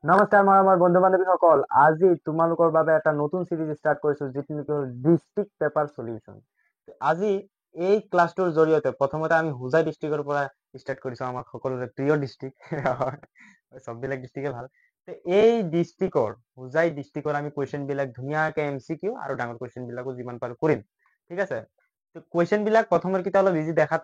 নমস্কাৰ মই আমাৰ বন্ধু বান্ধৱীসকল, আজি তোমালোকৰ বাবে এটা নতুন সিৰিজ ষ্টাৰ্ট কৰিছো যিটো নেকি হ'ল ডিস্ট্ৰিক্ট পেপাৰ সলিউশন। আজি এই ক্লাছটোৰ জৰিয়তে প্ৰথমতে আমি হোজাই ডিস্ট্ৰিক্টৰ পৰা ষ্টাৰ্ট কৰিছো, আমাৰ সকলোৰে প্ৰিয় ডিস্ট্ৰিক্ট। সববিলাক ডিস্ট্ৰিক্টে ভাল। এই ডিস্ট্ৰিক্টৰ হোজাই ডিস্ট্ৰিক্টৰ আমি কুৱেশ্যন বিলাক ধুনীয়াকে MCQ আৰু ডাঙৰ কুৱেশ্যন বিলাকো যিমান পাৰো কৰিম, ঠিক আছে। কুৱেশ্যন বিলাক প্ৰথমৰ কেইটা অলপ ইজি দেখাত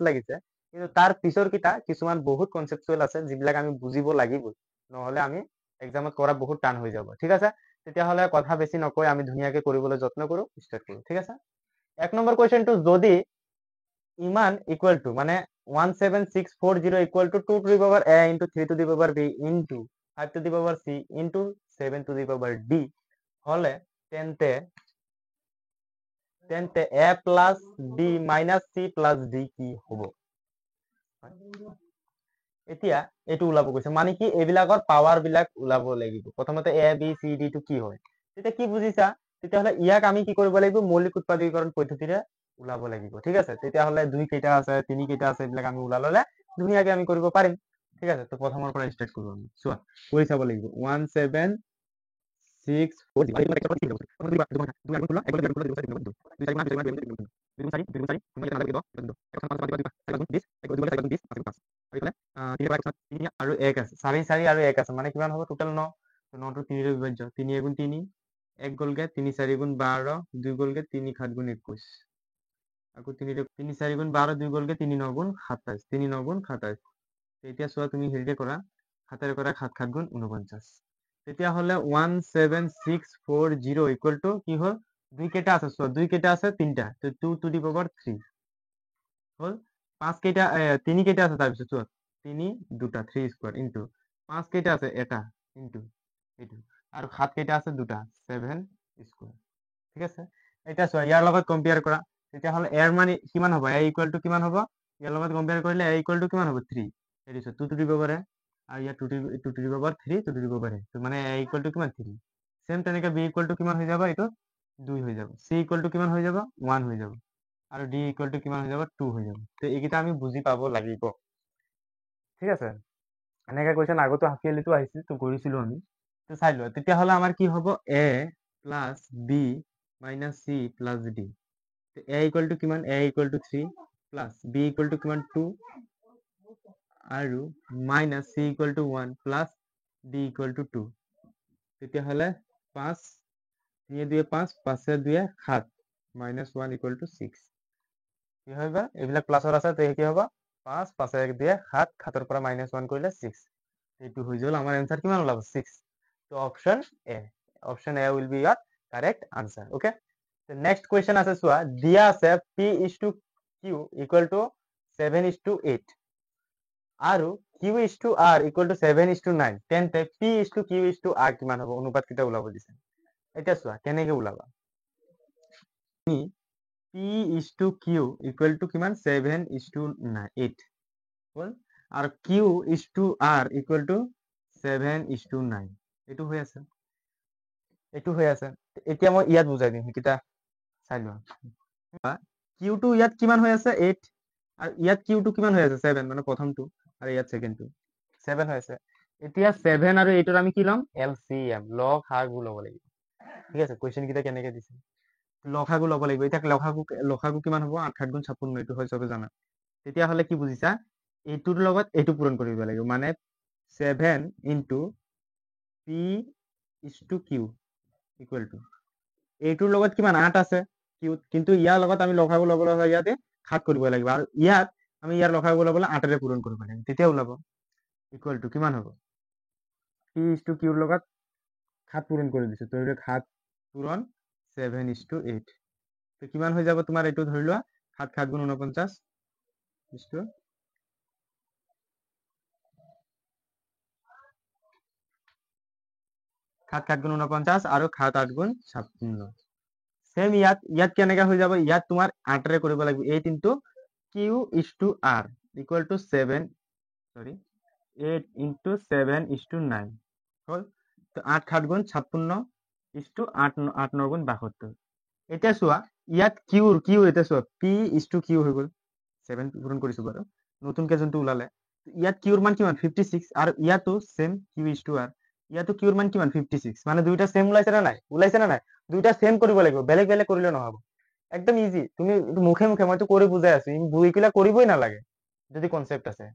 লাগিছে কিন্তু তাৰ পিছৰ কেইটা কিছুমান বহুত কনচেপচুৱেল আছে যিবিলাক আমি বুজিব লাগিব, নহলে আমি এক্সামত কৰা বহুত টান হৈ যাব, ঠিক আছে। তেতিয়াহলে কথা বেছি নকৈ আমি ধুনীয়াকে কৰিবলৈ যত্ন কৰো, ষ্টাৰ্ট কৰো, ঠিক আছে। এক নম্বৰ কুৱেশ্যনটো যদি ইমান ইকুৱেল টু মানে 17640 equal to 2 to the power a into 3 to the power b into 5 to the power c into 7 to the power d হলে তেন্তে তেন্তে a plus b minus c plus d কি হ'ব? এতিয়া এইটো ওলাব কৈছে, মানে কি এইবিলাকৰ পাৱাৰ বিলাক ওলাব লাগিব। প্ৰথমতে a b c d টো কি হয়, তেতিয়া কি বুজিছা? তেতিয়াহলে ইয়াক আমি কি কৰিব লাগিব? মৌলিক উৎপাদকীকৰণ পদ্ধতিৰে ওলাব লাগিব, ঠিক আছে। তেতিয়াহলে 2 কেইটা আছে, 3 কেইটা আছে, এইবিলাক আমি ওলাই ললে ধুনীয়াকে আমি কৰিব পাৰিম, ঠিক আছে। তো প্ৰথমৰ পৰা ষ্টাৰ্ট কৰো আমি। চোৱা কৰি চাব লাগিব। 17640 আৰু 1 আছে, 4 আৰু 1 আছে, মানে কিমান হ'ব? টোটেল 9। 9 টো 3 ৰে বিভাজ্য, 3 গুণ 3, 1 গলগে, 3 4 গুণ 12, 2 গলগে, 3 7 গুণ 21, আকৌ 3 4 গুণ 12, 2 গলগে, 3 9 গুণ 27, 3 9 গুণ 27। এতিয়া চোৱা তুমি হেৰিতে কৰা, 7 কৰা, 7 7 গুণ 49। তেতিয়াহলে 17640 ইকুৱেল টু কি হ'ল? 2 কেইটা আছে? চোৱা 2 কেইটা আছে? 3টা, তো 2 টু দি পাৱাৰ 3 হ'ল। 5 কেইটা 3 কেইটা আছে? তাৰপিছত চোৱা 3 দুটা, 3 স্কোয়াৰ ইনটু 5 কেইটা আছে? এটা ইনটু এইটো, আৰু 7 কেইটা আছে? দুটা, 7 স্কোয়াৰ, ঠিক আছে। এতিয়া চোৱা ইয়াৰ লগত কম্পেয়াৰ কৰা, তেতিয়াহলে এৰ মানে কিমান হ'ব? a ইকুৱেল টু কিমান হ'ব? ইয়াৰ লগত কম্পেয়াৰ কৰিলে a ইকুৱেল টু কিমান হ'ব? 3। এইটো 2 টু দি পাৱাৰ আৰু ইয়াৰ 2 to the power 3, 2 to the power তো মানে a ইকুৱেল টু কিমান? 3। সেম তেনেকে b ইকুৱেল টু কিমান হৈ যাব? এইটো 2 হৈ যাব। c ইকুৱেল টু কিমান হৈ যাব? 1 হৈ যাব। আৰু d ইকুৱেল টু কিমান হৈ যাব? 2 হৈ যাব। তো এইকেইটা আমি বুজি পাব লাগিব, ঠিক আছে। এনেকে কুৱেশ্যন আগতো হাফ ইয়াৰলিটো আহিছিল, তো কৰিছিলো আমি। তো চাই লোৱা, তেতিয়াহ'লে আমাৰ কি হ'ব? a plus b minus c plus d। a equal to কিমান? a equal to 3 plus b equal to কিমান? 2 আৰু minus c equal to 1 plus d equal to 2। তেতিয়াহ'লে 5 3 2 5, 5 2 7, মাইনাস 1 ইকুৱেল টু 6। কি হয় বা? এইবিলাক প্লাসৰ আছে, তো কি হ'ব? 5 5 1 2 7, 7 পৰা মাইনাস 1 কৰিলে 6। এইটো হৈ গ'ল আমাৰ এনসার। কিমান ওলাব? 6। তো option A, option A will be year correct answer, okay. Next question আছে, চোৱা দিয়া আছে p is to q equal to 7 is to 8 আৰু q is to r equal to 7 is to 9, তেন্তে p is to q is to r কিমান হ'ব? অনুপাত কেইটা ওলাব দিছে। এতিয়া চোৱা কেনেকে ওলাবা। p is to q equal to কিমান? 7 is to 8 হ'ল, আৰু q is to r equal to 7 is to 9। এইটো হৈ আছে, এইটো হৈ আছে। এতিয়া মই ইয়াত বুজাই দিম, সেইকেইটা চাই লোৱা। কিউ টো ইয়াত কিমান হৈ আছে? 8, আৰু ইয়াত কিউ টো কিমান হৈ আছে? 7, মানে প্ৰথমটো, আৰু ইয়াত সেকেন্ডটো 7 হৈ আছে। এতিয়া 7 আৰু 8 আমি কি ল'ম? এলচিএম, লসাগু ল'ব লাগিব, ঠিক আছে। কুৱেশ্যন কেইটা কেনেকে দিছে? লসাগু ল'ব লাগিব। এতিয়া লসাগু কিমান হ'ব? 8 7 গুণ 56, এইটো হয় চবে জানা। তেতিয়াহ'লে কি বুজিছা? এইটোৰ লগত এইটো পূৰণ কৰিব লাগিব, মানে 7 into P is to Q equal to, এইটোৰ লগত কিমান? 8 আছে কিউত, কিন্তু ইয়াৰ লগত আমি লসাগু ল'বলৈ হয় ইয়াতে 7 কৰিব লাগিব, আৰু ইয়াত আমি ইয়াৰ লসাগু ল'বলৈ 8ৰে পূৰণ কৰিব লাগিব, তেতিয়া ওলাব ইকুৱেল টু কিমান হ'ব? পি ইজ টু কিউৰ লগত 7 পূৰণ কৰি দিছো, তো 7 পূৰণ 7 is to 8, তো কিমান হৈ যাব তোমাৰ? এইটো ধৰি লোৱা 7 7 গুণ 49 is to 7 7 গুণ 49 আৰু 7 8 গুণ 56। সেম ইয়াত কেনেকে হৈ যাব? ইয়াত তোমাৰ 8ৰে কৰিব লাগিব। 8 into Q is to R equal to 7, sorry 8 into 7 is two 9 হ'ল। তো 8 7 গুণ 56 ইজ টু 8 8 9 গুণ 72। এতিয়া চোৱা ইয়াত কিউ এতিয়া চোৱা পি ইজ টু কিউ হৈ গ'ল, 7 পূৰণ কৰিছো বাৰু, নতুনকে যোনটো ওলালে। ইয়াত কিউৰ মান কিমান? 56, আৰু ইয়াতো same Q is to R. ইয়াতো কিউৰ মান কিমান 56 মানে দুইটা সেম ওলাইছে না নাই দুইটা সেম কৰিব লাগিব বেলেগ বেলেগ কৰিলে নহব একদম ইজি তুমি মুখে মুখে মইতো কৰি বুজাই আছো বুইকিলা কৰিবই নালাগে যদি কনসেপ্ট আছে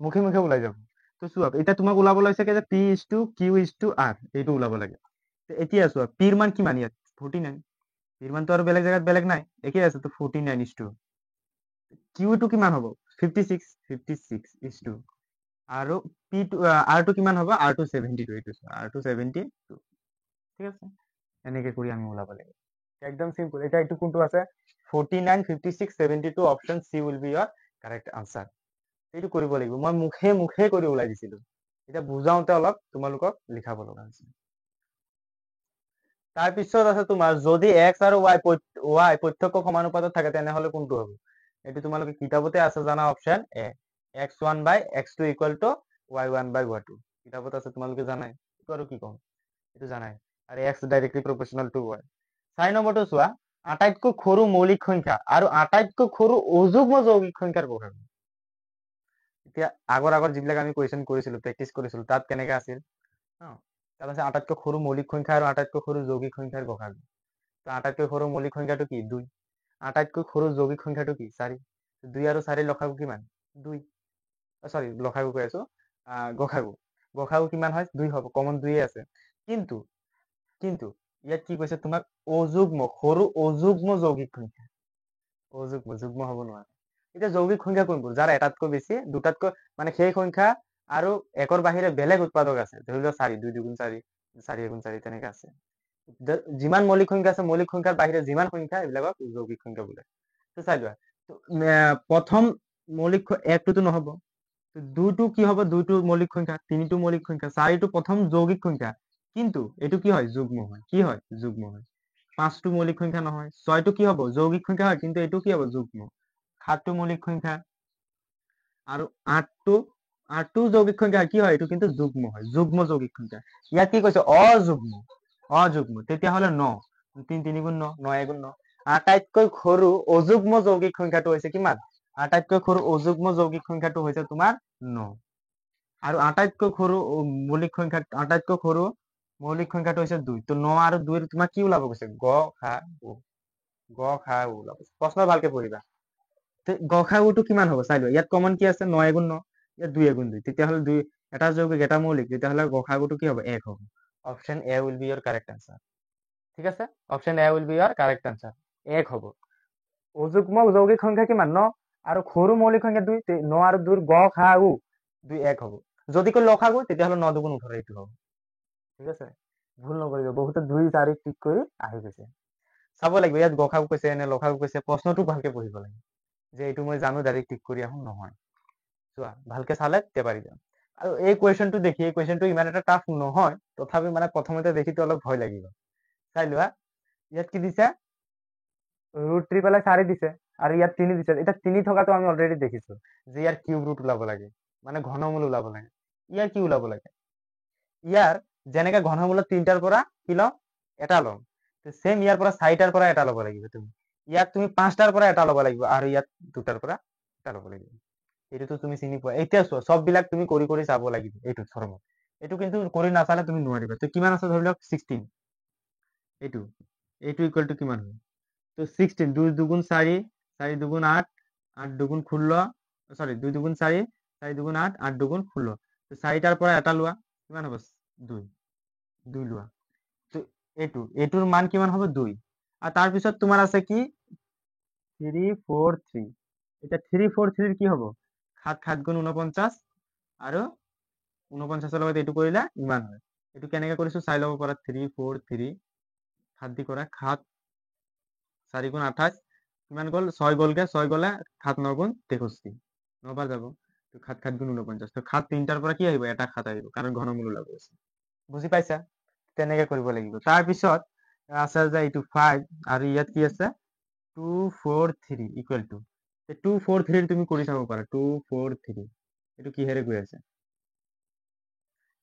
মুখে মুখে ওলাই যাব তো চোৱা এতিয়া তোমাক ওলাব লৈছে যে P is to Q is to R এইটো ওলাব লাগে এতিয়া চোৱা পিৰ মান কিমান ইয়াত 49 পিৰ মানটো আৰু বেলেগ জায়গাত বেলেগ নাই একেই আছে তো 49 ইজ টু কিউ টো কিমান হ'ব 56 ইজ টু আৰু পি টু আৰ টো কিমান হ'ব আৰ টো 72 এইটো আৰ টো 72 ঠিক আছে এনেকে কৰি আমি ওলাব লাগে একদম সিম্পল এটা এইটো কোনটো আছে 49 56 72 option C will be your correct answer এইটো কৰিব লাগিব মই মুখে মুখে কৰি ওলাই দিছিলো এটা বুজাওতে অলপ তোমালোকক লিখাব লগা হৈছে তাৰপিছত আছে তোমাৰ যদি x আৰু y প্ৰত্যক্ষ সমানুপাতত থাকে তেনেহলে কোনটো হ'ব এইটো তোমালোকে কিতাপতে আছে জানা option A x1 by x2 equal to y1 by y2 কিতাপত আছে তোমালোকে জানাই এইটো আৰু কি কম এইটো জানাই আৰু x ডাইৰেক্টলি প্ৰপোৰ্শনাল টু y 4 নম্বৰটো চোৱা আটাইতকৈ সৰু মৌলিক সংখ্যা আৰু আটাইতকৈ সৰু অযুগ্ম যৌগিক সংখ্যাৰ গঢ় এতিয়া আগৰ যিবিলাক আমি কুৱেশ্যন কৰিছিলো প্ৰেক্টিচ কৰিছিলো তাত কেনেকে আছিল তাত আছে আটাইতকৈ সৰু মৌলিক সংখ্যা আৰু আটাইতকৈ সৰু যৌগিক সংখ্যাৰ গসাগু তো আটাইতকৈ সৰু মৌলিক সংখ্যাটো কি 2 আটাইতকৈ সৰু যৌগিক সংখ্যাটো কি 4 2 আৰু 4 লসাগু কিমান 2 সরি লসাগু কৈ আছো গসাগু কিমান হয় 2 হ'ব কমন 2 আছে কিন্তু কিন্তু ইয়াত কি কৈছে তোমাক অযুগ্ম সৰু অযুগ্ম যৌগিক সংখ্যা যুগ্ম হ'ব নোৱাৰে এতিয়া যৌগিক সংখ্যা কোনবোৰ যাৰ এটাতকৈ বেছি দুটাতকৈ মানে সেই সংখ্যা আৰু একৰ বাহিৰে বেলেগ উৎপাদক আছে ধৰি লোৱা 4 2 2 4 4 4 4 তেনেকে আছে যিমান মৌলিক সংখ্যা আছে মৌলিক সংখ্যাৰ বাহিৰে যিমান সংখ্যা এইবিলাকক যৌগিক সংখ্যা বোলে তো চাই লোৱা প্ৰথম মৌলিক একটোতো নহব দুইটো কি হ'ব দুইটো মৌলিক সংখ্যা তিনিটো মৌলিক সংখ্যা চাৰিটো প্ৰথম যৌগিক সংখ্যা কিন্তু এইটো কি হয় যুগ্ম হয় কি হয় যুগ্ম হয় পাঁচটো মৌলিক সংখ্যা নহয় ছয়টো কি হ'ব যৌগিক সংখ্যা হয় কিন্তু এইটো কি হ'ব যুগ্ম সাতটো মৌলিক সংখ্যা আৰু আঠটো যৌগিক সংখ্যা কি হয় এইটো কিন্তু যুগ্ম হয় যুগ্ম যৌগিক সংখ্যা ইয়াত কি কৈছে অযুগ্ম তেতিয়াহ'লে 9 3 3 গুণ 9 9 গুণ 9 আটাইতকৈ সৰু অযুগ্ম যৌগিক সংখ্যাটো হৈছে কিমান আটাইতকৈ সৰু অযুগ্ম যৌগিক সংখ্যাটো হৈছে তোমাৰ 9 আৰু আটাইতকৈ সৰু মৌলিক সংখ্যা আটাইতকৈ সৰু মৌলিক সংখ্যাটো হৈছে 2 তো 9 আৰু 2 ৰ তোমাৰ কি ওলাব কৈছে গ ওলাব প্ৰশ্ন ভালকে পঢ়িবা গসাগুটো কিমান হ'ব চাই লোৱা ইয়াত কমন কি আছে 9 গুণ 9 ইয়াত 2 গুণ 2 তেতিয়াহ'লে 2 এটা যৌগিক এটা মৌলিক তেতিয়াহ'লে গসাগুটো কি হ'ব 1 হ'ব option A will be your correct answer ঠিক আছে option A will be your correct answer 1 হ'ব অযুগ্ম যৌগিক সংখ্যা কিমান 9 আৰু সৰু মৌলিক সংখ্যা 2 9 আৰু 2 ৰ গসাগু 2 1 হ'ব যদি কৈ লসাগু তেতিয়াহ'লে 9 দুগুণ 18 এইটো হ'ব ঠিক আছে ভুল নকৰিব বহুতে 2 4 টিক কৰি আহি গৈছে চাব লাগিব ইয়াত গসাগু কৈছে নে লসাগু কৈছে প্ৰশ্নটো ভালকে পঢ়িব লাগে যে এইটো মই জানো ডাইৰেক্ট টিক কৰি আহো নহয় চোৱা ভালকে চালে তেতিয়া পাৰি যাম আৰু এই কুৱেশ্যনটো দেখি এই কুৱেশ্যনটো ইমান এটা টাফ নহয় তথাপি মানে প্ৰথমতে দেখিতো অলপ ভয় লাগিব চাই লোৱা ইয়াত কি দিছে ৰুট 3 পেলাই 4 দিছে আৰু ইয়াত 3 দিছে এটা 3 থকাটো আমি অলৰেডি দেখিছো যে ইয়াৰ কিউব ৰুট ওলাব লাগে মানে ঘনমূল ওলাব লাগে ইয়াৰ কি ওলাব লাগে ইয়াৰ যেনেকে ঘনমূলত 3টাৰ পৰা কি লওঁ এটা লওঁ সেম ইয়াৰ পৰা 4টাৰ পৰা এটা ল'ব লাগিব তুমি ইয়াত তুমি 5টাৰ পৰা এটা ল'ব লাগিব আৰু ইয়াত 2টাৰ পৰা এটা ল'ব লাগিব এইটোতো তুমি চিনি পোৱা এতিয়া চোৱা সববিলাক তুমি কৰি কৰি চাব লাগিব এইটো ফৰ্মত এইটো কিন্তু কৰি নাচালে তুমি নোৱাৰিবা তো কিমান আছে ধৰি লওক 16 এইটো ইকুৱেল টু কিমান হয় তো 16 2 দুগুণ 4 4 দুগুণ 8 8 দুগুণ 16 সরি 2 দুগুণ 4 4 দুগুণ 8 8 দুগুণ 16 তো 4টাৰ পৰা এটা লোৱা কিমান হ'ব 2 2 লোৱা তো এইটোৰ মান কিমান হ'ব 2 আৰু তাৰ পিছত তোমাৰ আছে কি 3 4 3 এটা 3 4 3 কি হ'ব 7 7 গুণ 49 আৰু 49 লগত এইটো কৰিলে ইমান হয় এইটো কেনেকে কৰিছো চাই ল'ব পাৰা 3 4 3 7 দি কৰা 7 4 গুণ 28 কিমান গ'ল 6 গ'লগে 6 গ'লে 7 9 গুণ 63 9 বাৰ যাব তো 7 7 গুণ 49 তো 7 3টাৰ পৰা কি আহিব এটা 7 আহিব কাৰণ ঘনমূল ওলাব আছে বুজি পাইছা তেনেকে কৰিব লাগিব তাৰ পিছত আছে যে এইটো 5 আৰু ইয়াত কি আছে 2 4 3 ইকুৱেল টু 2 4 3 তুমি কৰি চাব পাৰা 2 4 3 এইটো কিহেৰে গৈ আছে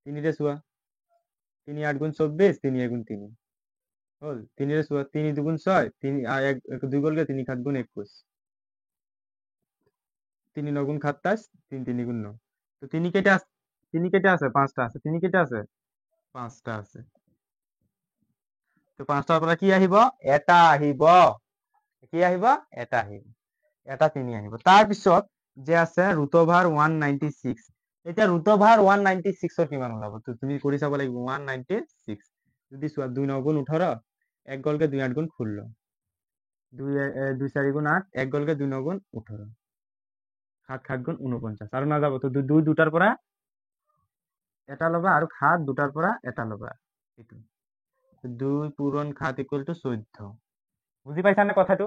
3 ৰে চোৱা 3 8 গুণ 24 3 1 গুণ 3 হল 3 রে চোৱা 3 দুগুণ 6 3 1 2 গলগে 3 7 গুণ 21 3 9 গুণ 27 3 3 গুণ 9 তো 3 কেটে আছে 5টা আছে 3 কেটে আছে 5টা আছে তো 5টাৰ পৰা কি আহিব এটা আহিব কি আহিব এটা আহিব এটা 3 আহিব তাৰপিছত যে আছে √196 এতিয়া √196 কিমান ওলাব তো তুমি কৰি চাব লাগিব 196 যদি চোৱা 2 9 গুণ 18 এক গলকে 2 8 গুণ 16 2 4 গুণ 8 এক গলকে 2 9 গুণ 18 7 7 গুণ 49 আৰু নাযাব তো 2 দুটাৰ পৰা এটা ল'বা আৰু 7 দুটাৰ পৰা এটা ল'বা এইটো 2 পূৰণ 7 ইকুৱেল টু 14 বুজি পাইছা নে কথাটো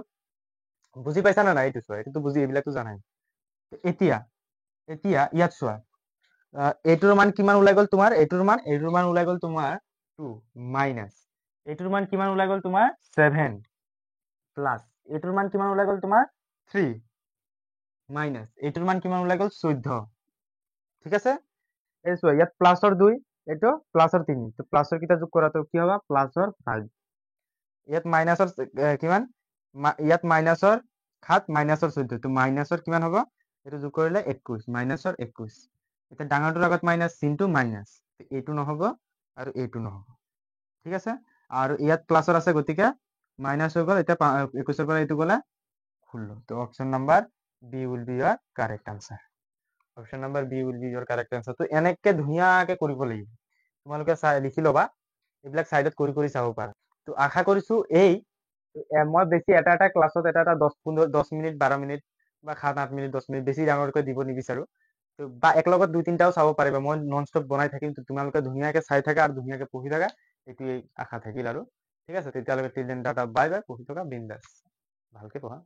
বুজি পাইছা না নাই এইটো চোৱা এইটো বুজি এইবিলাকতো জানাই এতিয়া এতিয়া ইয়াত চোৱা এইটোৰ মান কিমান ওলাই গ'ল তোমাৰ এইটোৰ মান ওলাই গ'ল তোমাৰ 2 মাইনাস এইটোৰ মান কিমান ওলাই গ'ল তোমাৰ 7 প্লাস এইটোৰ মান কিমান ওলাই গ'ল তোমাৰ 3 মাইনাস এইটোৰ মান কিমান ওলাই গ'ল 14 ঠিক আছে এই চোৱা ইয়াত প্লাসৰ 2 এইটো প্লাসৰ 3 তো প্লাসৰ কিটা যোগ কৰা তো কি হ'ব প্লাসৰ 5 ইয়াত মাইনাসৰ কিমান ইয়াত মাইনাসৰ 7 মাইনাসৰ 14 তো মাইনাসৰ কিমান হ'ব এইটো যোগ কৰিলে 21 মাইনাসৰ 21 এটা ডাঙৰটোৰ আগত মাইনাস চিনটো মাইনাস এইটো নহ'ব আৰু এইটো নহ'ব ঠিক আছে আৰু ইয়াত প্লাসৰ আছে গতিকে মাইনাস হৈ গ'ল এতিয়া 21ৰ পৰা এইটো গ'লে 16 তো option number B will be your correct answer option number B will be your correct answer তো এনেকে ধুনীয়াকে কৰিব লাগিব তোমালোকে লিখি ল'বা এইবিলাক সাইডত কৰি কৰি চাব পাৰা তো আশা কৰিছো এই মই বেছি এটা ক্লাছত এটা 10 মিনিট 12 মিনিট বা 7 8 মিনিট 10 মিনিট বেছি ডাঙৰকৈ দিব নিবিচাৰো বা এক লগত 2 3টাও চাব পাৰিবা মই নন ষ্টপ বনাই থাকিম তোমালোকে ধুনীয়াকে চাই থাকা আৰু ধুনীয়াকে পঢ়ি থাকা এইটোৱেই আশা থাকিল আৰু ঠিক আছে তেতিয়ালৈকে till then tata bye bye পঢ়ি থকা বিন্দাছ ভালকে পঢ়া